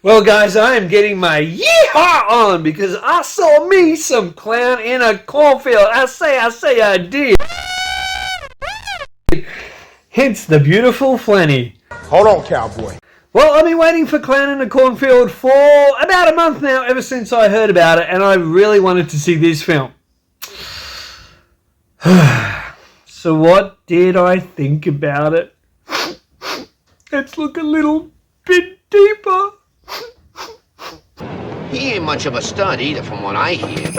Well, guys, I am getting my yeehaw on because I saw me some clown in a cornfield. I say I did. Hence the beautiful Flanny. Hold on, cowboy. Well, I've been waiting for Clown in a Cornfield for about a month now, ever since I heard about it, and I really wanted to see this film. So what did I think about it? Let's look a little bit deeper. He ain't much of a stud either, from what I hear.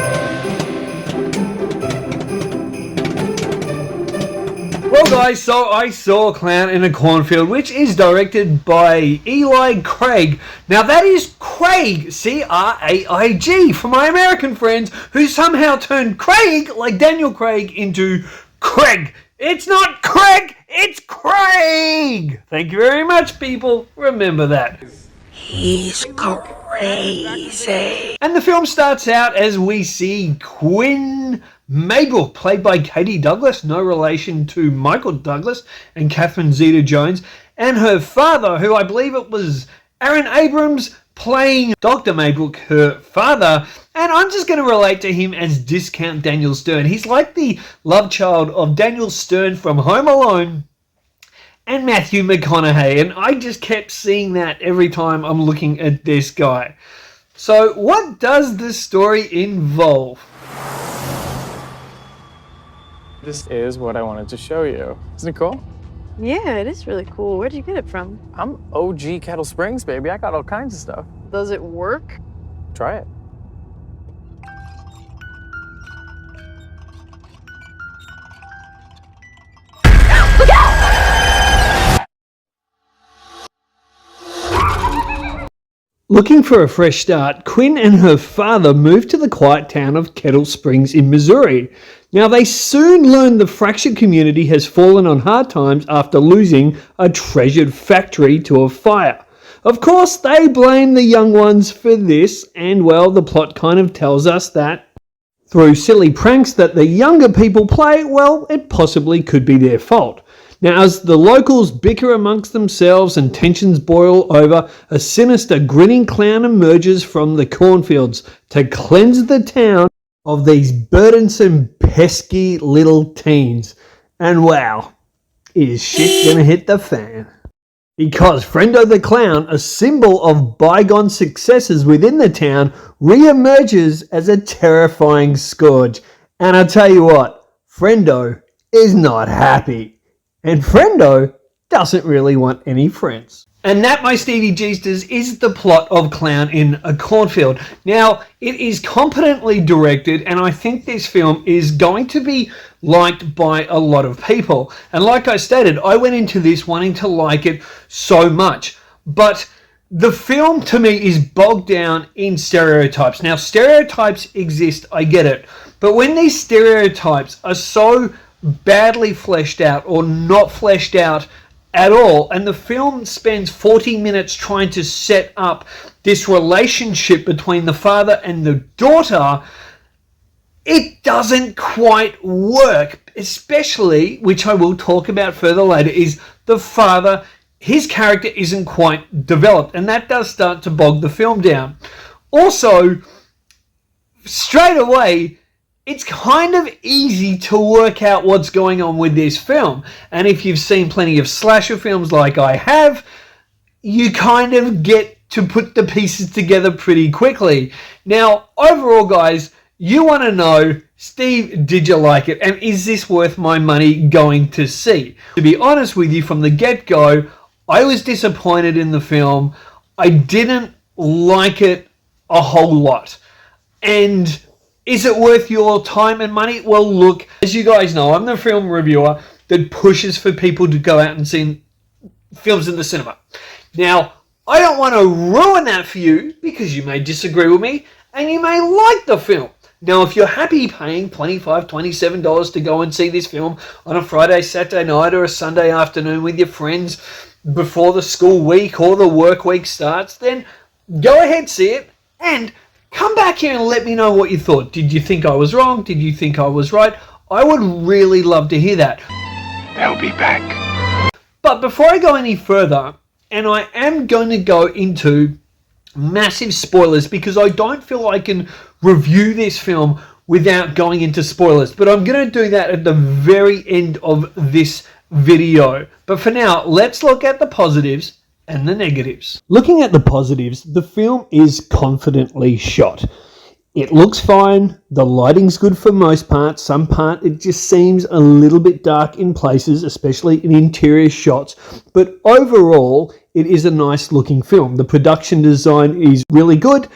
Well, guys, so I saw Clown in a Cornfield, which is directed by Eli Craig. Now, that is Craig, C-R-A-I-G, for my American friends who somehow turned Craig, like Daniel Craig, into Craig. It's not Craig, it's Craig! Thank you very much, people. Remember that. He's crazy. And the film starts out as we see Quinn Mabel, played by Katie Douglas, no relation to Michael Douglas and Catherine Zeta-Jones, and her father, who I believe it was Aaron Abrams, playing Dr. Mabel, her father, and I'm just going to relate to him as Discount Daniel Stern. He's like the love child of Daniel Stern from Home Alone and Matthew McConaughey, and I just kept seeing that every time I'm looking at this guy. So what does this story involve? This is what I wanted to show you. Isn't it cool? Yeah, it is really cool. Where'd you get it from? I'm OG Kettle Springs, baby. I got all kinds of stuff. Does it work? Try it. Looking for a fresh start, Quinn and her father moved to the quiet town of Kettle Springs in Missouri. Now, they soon learn the fractured community has fallen on hard times after losing a treasured factory to a fire. Of course, they blame the young ones for this, and well, the plot kind of tells us that through silly pranks that the younger people play, well, it possibly could be their fault. Now, as the locals bicker amongst themselves and tensions boil over, a sinister grinning clown emerges from the cornfields to cleanse the town of these burdensome, pesky little teens. And wow, is shit gonna hit the fan. Because Friendo the Clown, a symbol of bygone successes within the town, re-emerges as a terrifying scourge. And I tell you what, Friendo is not happy. And Friendo doesn't really want any friends. And that, my Stevie Geesters, is the plot of Clown in a Cornfield. Now, it is competently directed, and I think this film is going to be liked by a lot of people. And like I stated, I went into this wanting to like it so much. But the film, to me, is bogged down in stereotypes. Now, stereotypes exist, I get it. But when these stereotypes are so badly fleshed out or not fleshed out at all, and the film spends 40 minutes trying to set up this relationship between the father and the daughter, it doesn't quite work. Especially, which I will talk about further later, is the father. His character isn't quite developed, and that does start to bog the film down. Also, straight away, it's kind of easy to work out what's going on with this film. And if you've seen plenty of slasher films like I have, you kind of get to put the pieces together pretty quickly. Now, overall, guys, you want to know, Steve, did you like it? And is this worth my money going to see? To be honest with you, from the get-go, I was disappointed in the film. I didn't like it a whole lot. And is it worth your time and money? Well, look, as you guys know, I'm the film reviewer that pushes for people to go out and see films in the cinema. Now, I don't want to ruin that for you because you may disagree with me and you may like the film. Now, if you're happy paying $25, $27 to go and see this film on a Friday, Saturday night or a Sunday afternoon with your friends before the school week or the work week starts, then go ahead, see it, and come back here and let me know what you thought. Did you think I was wrong? Did you think I was right? I would really love to hear that. They'll be back. But before I go any further, and I am going to go into massive spoilers because I don't feel I can review this film without going into spoilers, but I'm going to do that at the very end of this video. But for now, let's look at the positives and the negatives. Looking at the positives, the film is confidently shot. It looks fine, the lighting's good for most parts, some part it just seems a little bit dark in places, especially in interior shots, but overall it is a nice looking film. The production design is really good,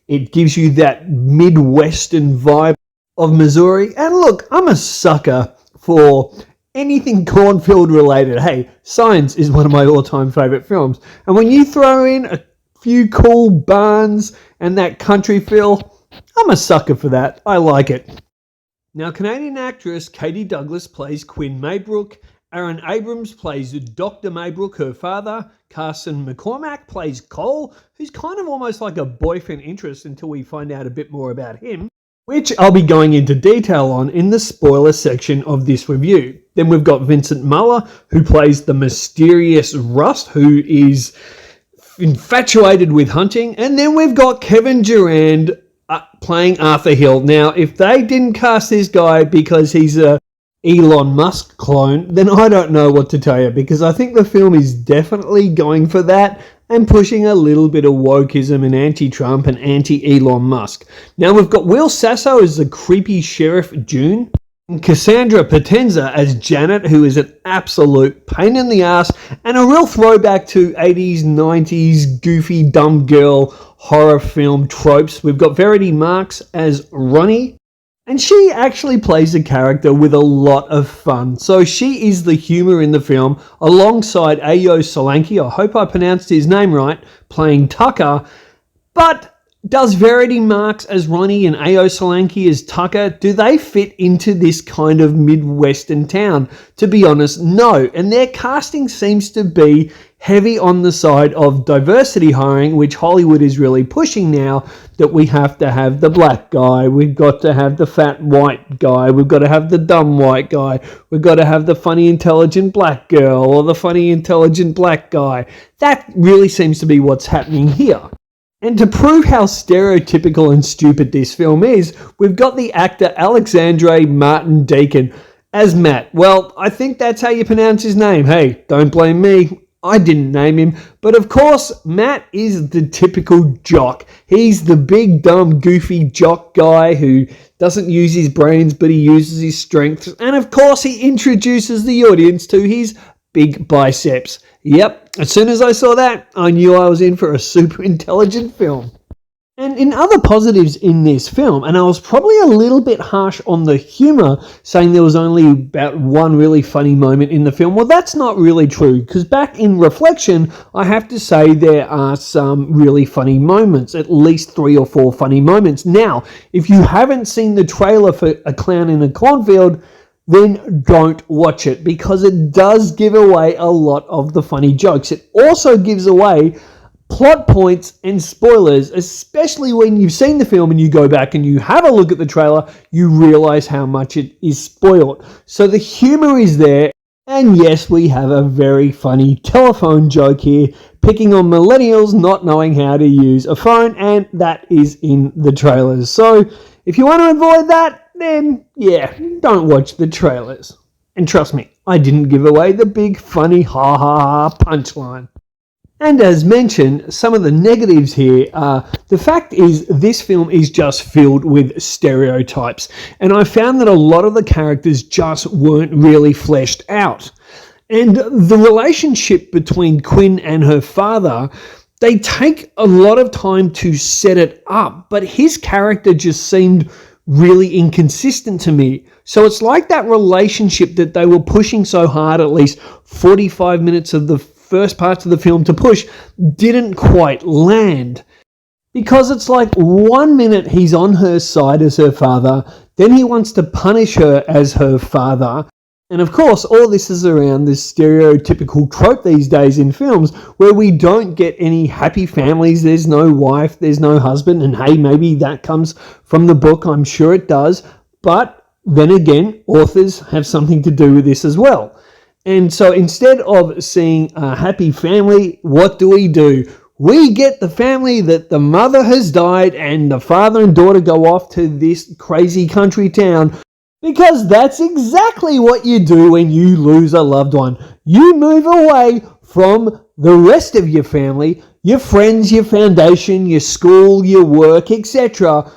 it gives you that Midwestern vibe of Missouri, and look, I'm a sucker for anything cornfield related. Hey, Signs is one of my all-time favourite films, and when you throw in a few cool barns and that country feel, I'm a sucker for that. I like it. Now, Canadian actress Katie Douglas plays Quinn Maybrook. Aaron Abrams plays Dr. Maybrook, her father. Carson McCormack plays Cole, who's kind of almost like a boyfriend interest until we find out a bit more about him, which I'll be going into detail on in the spoiler section of this review. Then we've got Vincent Muller, who plays the mysterious Rust, who is infatuated with hunting. And then we've got Kevin Durand playing Arthur Hill. Now, if they didn't cast this guy because he's a Elon Musk clone, then I don't know what to tell you, because I think the film is definitely going for that and pushing a little bit of wokeism and anti-Trump and anti-Elon Musk. Now, we've got Will Sasso as the creepy Sheriff June, and Cassandra Potenza as Janet, who is an absolute pain in the ass and a real throwback to 80s, 90s goofy dumb girl horror film tropes. We've got Verity Marks as Ronnie, and she actually plays a character with a lot of fun. So she is the humour in the film, alongside Ayo Solanke, I hope I pronounced his name right, playing Tucker. But does Verity Marks as Ronnie and Ayo Solanke as Tucker, do they fit into this kind of Midwestern town? To be honest, no. And their casting seems to be heavy on the side of diversity hiring, which Hollywood is really pushing now, that we have to have the black guy, we've got to have the fat white guy, we've got to have the dumb white guy, we've got to have the funny intelligent black girl or the funny intelligent black guy. That really seems to be what's happening here. And to prove how stereotypical and stupid this film is, we've got the actor Alexandre Martin Deacon as Matt. Well, I think that's how you pronounce his name. Hey, don't blame me. I didn't name him. But of course, Matt is the typical jock. He's the big, dumb, goofy jock guy who doesn't use his brains, but he uses his strengths. And of course, he introduces the audience to his big biceps. Yep, as soon as I saw that, I knew I was in for a super intelligent film. And in other positives in this film, and I was probably a little bit harsh on the humour, saying there was only about one really funny moment in the film. Well, that's not really true, because back in reflection, I have to say there are some really funny moments, at least 3 or 4 funny moments. Now, if you haven't seen the trailer for A Clown in a Cornfield, then don't watch it, because it does give away a lot of the funny jokes. It also gives away plot points and spoilers, especially when you've seen the film and you go back and you have a look at the trailer, you realize how much it is spoiled. So the humor is there, and yes, we have a very funny telephone joke here, picking on millennials not knowing how to use a phone, and that is in the trailers. So if you want to avoid that, then yeah, don't watch the trailers. And trust me, I didn't give away the big funny ha ha ha punchline. And as mentioned, some of the negatives here are, the fact is this film is just filled with stereotypes, and I found that a lot of the characters just weren't really fleshed out. And the relationship between Quinn and her father, they take a lot of time to set it up, but his character just seemed really inconsistent to me. So it's like that relationship that they were pushing so hard, at least 45 minutes of the first parts of the film to push, didn't quite land. Because it's like 1 minute he's on her side as her father, then he wants to punish her as her father. And of course, all this is around this stereotypical trope these days in films where we don't get any happy families. There's no wife, there's no husband. And hey, maybe that comes from the book. I'm sure it does. But then again, authors have something to do with this as well. And so instead of seeing a happy family, what do? we get the family that the mother has died and the father and daughter go off to this crazy country town, because that's exactly what you do when you lose a loved one. You move away from the rest of your family, your friends, your foundation, your school, your work, etc.,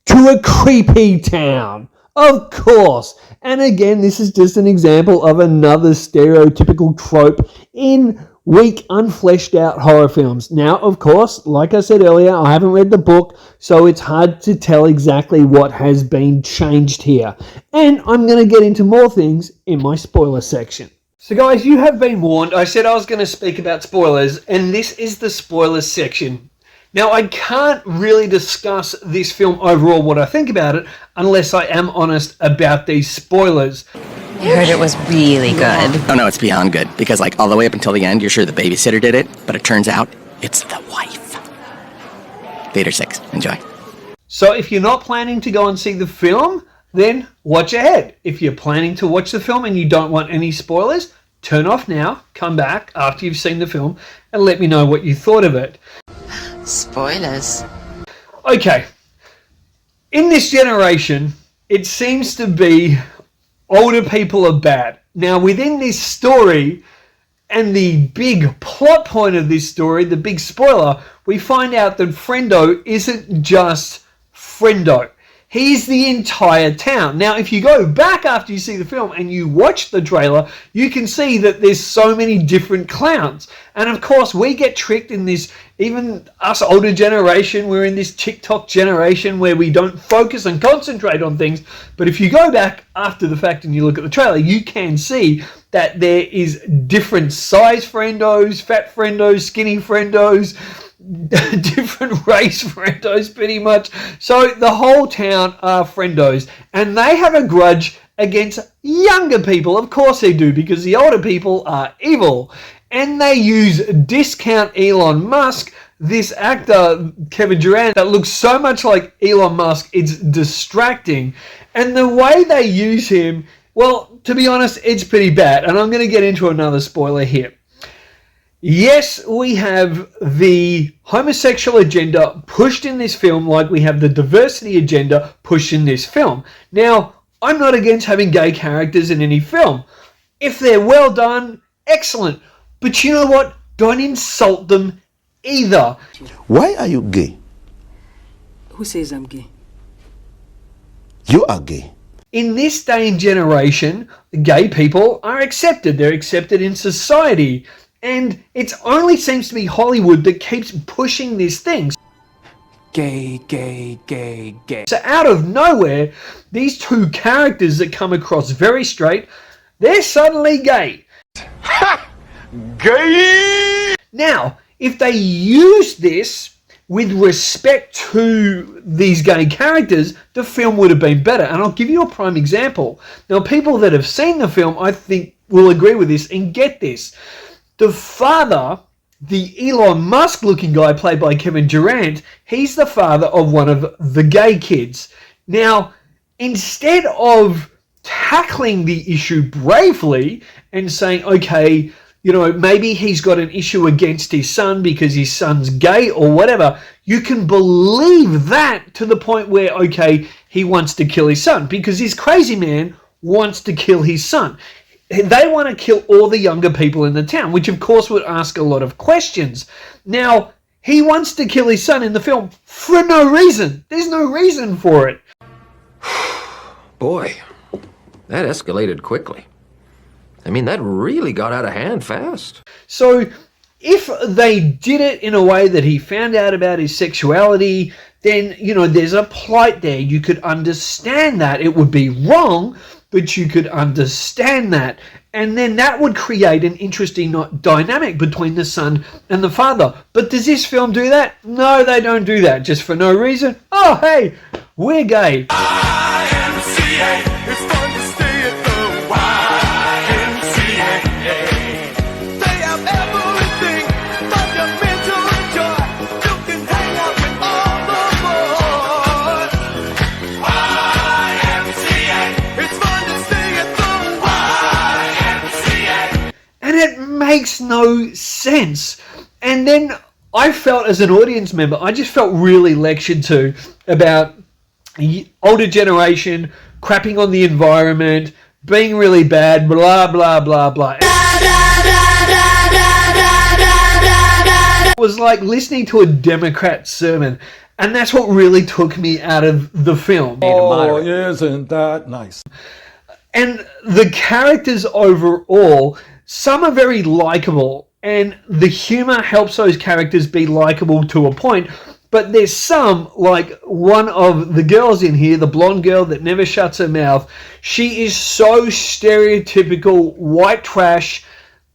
to a creepy town. Of course. And again, this is just an example of another stereotypical trope in weak, unfleshed out horror films. Now, of course, like I said earlier, I haven't read the book, so it's hard to tell exactly what has been changed here. And I'm going to get into more things in my spoiler section. So guys, you have been warned. I said I was going to speak about spoilers, and this is the spoilers section. Now, I can't really discuss this film overall, what I think about it, unless I am honest about these spoilers. I heard it was really good. Oh no, it's beyond good, because like all the way up until the end, you're sure the babysitter did it, but it turns out it's the wife. Theater 6, enjoy. So if you're not planning to go and see the film, then watch ahead. If you're planning to watch the film and you don't want any spoilers, turn off now, come back after you've seen the film, and let me know what you thought of it. Spoilers. Okay, in this generation, it seems to be older people are bad. Now, within this story, and the big plot point of this story, the big spoiler, we find out that Friendo isn't just Friendo. He's the entire town. Now, if you go back after you see the film and you watch the trailer, you can see that there's so many different clowns. And of course, we get tricked in this, even us older generation, we're in this TikTok generation where we don't focus and concentrate on things. But if you go back after the fact and you look at the trailer, you can see that there is different size Friendos, fat Friendos, skinny Friendos, different race Friendos pretty much. So the whole town are Friendos, and they have a grudge against younger people. Of course they do, because the older people are evil, and they use discount Elon Musk, this actor Kevin Durant that looks so much like Elon Musk, it's distracting. And the way they use him, well, to be honest, it's pretty bad, and I'm going to get into another spoiler here. Yes, we have the homosexual agenda pushed in this film, like we have the diversity agenda pushed in this film. Now, I'm not against having gay characters in any film. If they're well done, excellent. But you know what? Don't insult them either. Why are you gay? Who says I'm gay? You are gay. In this day and generation, gay people are accepted. They're accepted in society. And it only seems to be Hollywood that keeps pushing these things. Gay, gay, gay, gay. So out of nowhere, these two characters that come across very straight, they're suddenly gay. Ha! Gay! Now, if they use this with respect to these gay characters, the film would have been better. And I'll give you a prime example. Now, people that have seen the film, I think, will agree with this and get this. The father, the Elon Musk looking guy played by Kevin Durant, he's the father of one of the gay kids. Now, instead of tackling the issue bravely and saying, okay, you know, maybe he's got an issue against his son because his son's gay or whatever, you can believe that to the point where, okay, he wants to kill his son because this crazy man wants to kill his son. They want to kill all the younger people in the town, which of course would ask a lot of questions. Now, he wants to kill his son in the film for no reason. There's no reason for it. Boy, that escalated quickly. I mean, that really got out of hand fast. So, if they did it in a way that he found out about his sexuality, then, you know, there's a plight there. You could understand that. It would be wrong, but you could understand that. And then that would create an interesting dynamic between the son and the father. But does this film do that? No, they don't do that. Just for no reason. Oh, hey, we're gay. YMCA, it's fun to stay at the YMCA. They have everything but your mental joy. You can hang out with all the boys. YMCA, it's fun to stay at the YMCA. And it makes no sense. And then I felt as an audience member, I just felt really lectured to about older generation crapping on the environment, being really bad, blah, blah, blah, blah. It was like listening to a Democrat sermon, and that's what really took me out of the film. Oh, isn't that nice? And the characters overall, some are very likable, and the humor helps those characters be likable to a point. But there's some, like one of the girls in here, the blonde girl that never shuts her mouth. She is so stereotypical white trash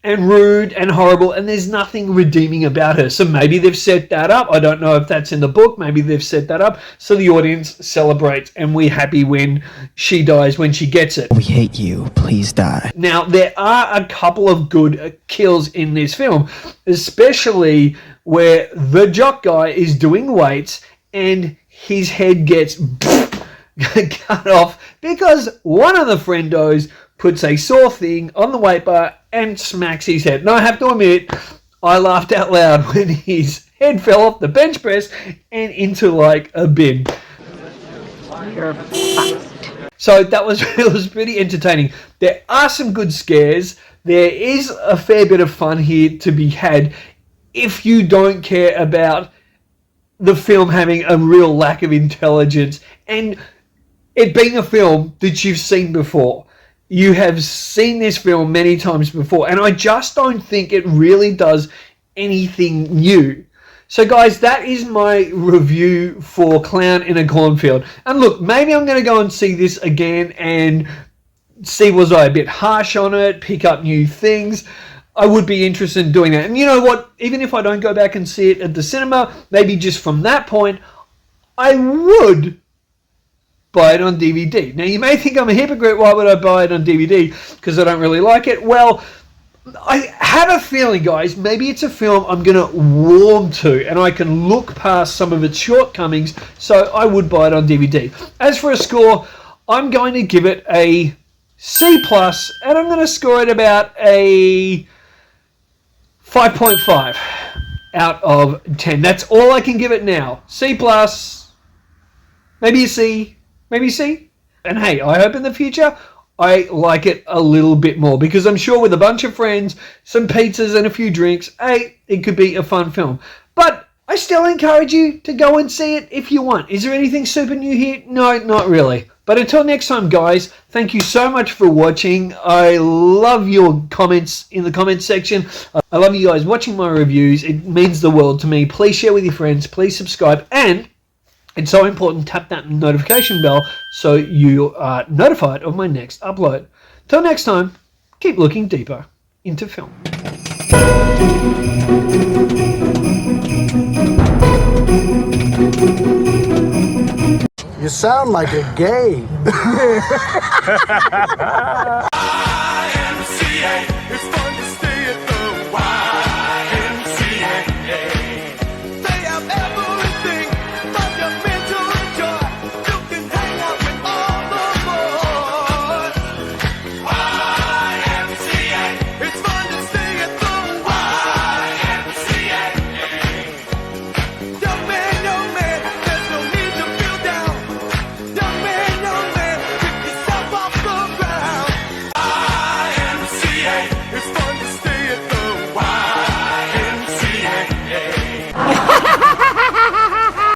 and rude and horrible, and there's nothing redeeming about her. So maybe they've set that up. I don't know if that's in the book. Maybe they've set that up so the audience celebrates, and we're happy when she dies, when she gets it. We hate you. Please die. Now, there are a couple of good kills in this film, especially where the jock guy is doing weights and his head gets cut off because one of the friendos puts a saw thing on the weight bar and smacks his head. And I have to admit, I laughed out loud when his head fell off the bench press and into like a bin. So that was, it was pretty entertaining. There are some good scares. There is a fair bit of fun here to be had if you don't care about the film having a real lack of intelligence and it being a film that you've seen before. You have seen this film many times before, and I just don't think it really does anything new. So guys, that is my review for Clown in a Cornfield. And look, maybe I'm going to go and see this again and see was I a bit harsh on it, pick up new things. I would be interested in doing that. And you know what, even if I don't go back and see it at the cinema, maybe just from that point, I would buy it on DVD. Now you may think I'm a hypocrite. Why would I buy it on DVD? Because I don't really like it. Well, I have a feeling, guys, maybe it's a film I'm going to warm to and I can look past some of its shortcomings, so I would buy it on DVD. As for a score, I'm going to give it a C+, and I'm going to score it about a 5.5 out of 10. That's all I can give it now. C+, maybe a C. Maybe C. And hey, I hope in the future I like it a little bit more, because I'm sure with a bunch of friends, some pizzas and a few drinks, hey, it could be a fun film. But I still encourage you to go and see it if you want. Is there anything super new here? No, not really. But until next time, guys, thank you so much for watching. I love your comments in the comments section. I love you guys watching my reviews. It means the world to me. Please share with your friends. Please subscribe. And it's so important, tap that notification bell so you are notified of my next upload. Till next time, keep looking deeper into film. You sound like a gay.